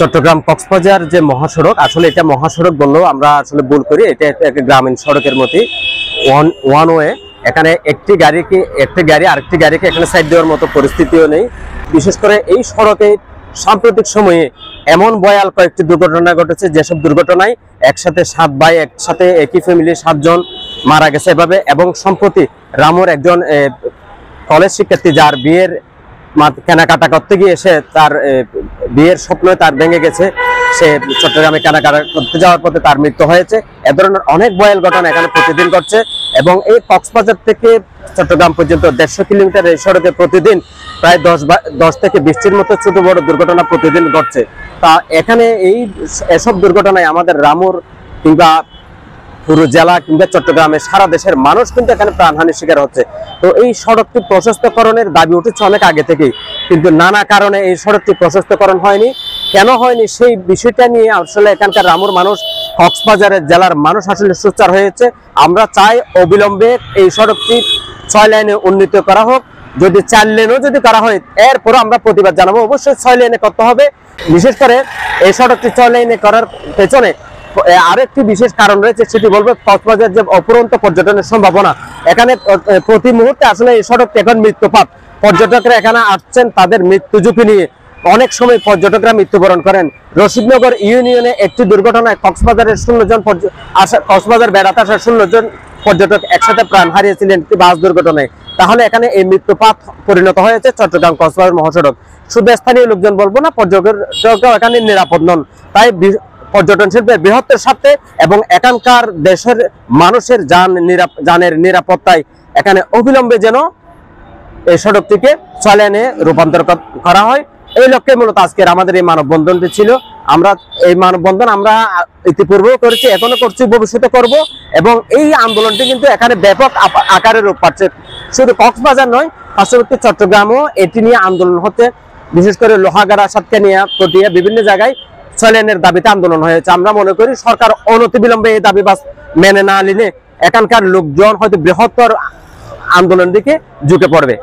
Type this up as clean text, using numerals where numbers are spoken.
চট্টগ্রাম কক্সবাজার যে মহাসড়ক, আসলে এটা মহাসড়ক বললেও আমরা আসলে ভুল করি। এটা একটা গ্রামীণ সড়কের মতোই ওয়ান ওয়ে। এখানে একটি গাড়ি আরেকটি গাড়িকে এখানে সাইড দেওয়ার মতো পরিস্থিতিও নেই। বিশেষ করে এই সড়কে সাম্প্রতিক সময়ে এমন ভয়াল কয়েকটি দুর্ঘটনা ঘটেছে, যেসব দুর্ঘটনায় একসাথে 7 ভাই একসাথে একই ফ্যামিলির 7 জন মারা গেছে এভাবে। এবং সম্প্রতি রামুর একজন কলেজ শিক্ষার্থী, যার বিয়ের কেনাকাটা করতে গিয়ে সে তার বিয়ের স্বপ্ন তার ভেঙে গেছে, সে চট্টগ্রামে কেনাকাটা করতে যাওয়ার পথে তার মৃত্যু হয়েছে। এ ধরনের অনেক ভয়াল ঘটনা এখানে প্রতিদিন ঘটছে। এবং এই কক্সবাজার থেকে চট্টগ্রাম পর্যন্ত 150 কিলোমিটার এই সড়কে প্রতিদিন প্রায় 10 থেকে 20টির মতো ছোট বড় দুর্ঘটনা প্রতিদিন ঘটছে। তা এখানে এসব দুর্ঘটনায় আমাদের রামুর কিংবা পুরো জেলা কিংবা চট্টগ্রামের সারা দেশের মানুষ কিন্তু এখানে প্রাণহানির শিকার হচ্ছে। তো এই সড়কটি প্রশস্তকরণের দাবি উঠেছে অনেক আগে থেকেই, কিন্তু নানা কারণে এই সড়কটি প্রশস্তকরণ হয়নি। কেন হয়নি সেই বিষয়টা নিয়ে আসলে এখানকার রামুর মানুষ, কক্সবাজারের জেলার মানুষ আসলে সোচ্চার হয়েছে। আমরা চাই অবিলম্বে এই সড়কটি 6 লেনে উন্নীত করা হোক। যদি 4 লেনও যদি করা হয়, এরপরও আমরা প্রতিবাদ জানাবো। অবশ্যই 6 লেনে করতে হবে। বিশেষ করে এই সড়কটি 6 লেনে করার পেছনে আরেকটি বিশেষ কারণ রয়েছে, সেটি বলবো কক্সবাজার যে অপুরন্ত পর্যটনের সম্ভাবনা। এখানে প্রতি মুহূর্তে আসলে এই সড়কটি এখন মৃত্যুপাত। পর্যটকরা এখানে আসছেন তাদের মৃত্যু ঝুঁকি নিয়ে। অনেক সময় পর্যটকরা মৃত্যুবরণ করেন। রশিদনগর ইউনিয়নে একটি দুর্ঘটনায় কক্সবাজার বেড়াতে আসা 16 জন পর্যটক একসাথে প্রাণ হারিয়েছিলেন একটি বাস দুর্ঘটনায়। তাহলে এখানে এই মৃত্যুপাত পরিণত হয়েছে চট্টগ্রাম কক্সবাজার মহাসড়ক। শুধু স্থানীয় লোকজন বলবো না, পর্যটকরাও এখানে নিরাপদ নন। তাই পর্যটন শিল্পের বৃহত্তর স্বার্থে এবং এখানকার দেশের মানুষের জানের নিরাপত্তায় এখানে অবিলম্বে যেন এই সড়কটিকে 6 লেনে রূপান্তর করা হয়। এই লক্ষ্যে মূলত আজকের আমাদের এই মানববন্ধনটি ছিল। আমরা এই মানববন্ধন আমরা ইতিপূর্বেও করেছি, এখনো করছি, ভবিষ্যতে করব। এবং এই আন্দোলনটি কিন্তু এখানে ব্যাপক আকারে রূপ পাচ্ছে। শুধু কক্সবাজার নয়, পার্শ্ববর্তী চট্টগ্রামও এটি নিয়ে আন্দোলন হচ্ছে। বিশেষ করে লোহাগাড়া, সাতকানিয়া, পটিয়া বিভিন্ন জায়গায় 6 লেনের দাবিতে আন্দোলন হয়েছে। আমরা মনে করি সরকার অনতিবিলম্বে এই দাবি মেনে না নিলে এখানকার লোকজন হয়তো বৃহত্তর আন্দোলন দিকে ঝুঁকে পড়বে।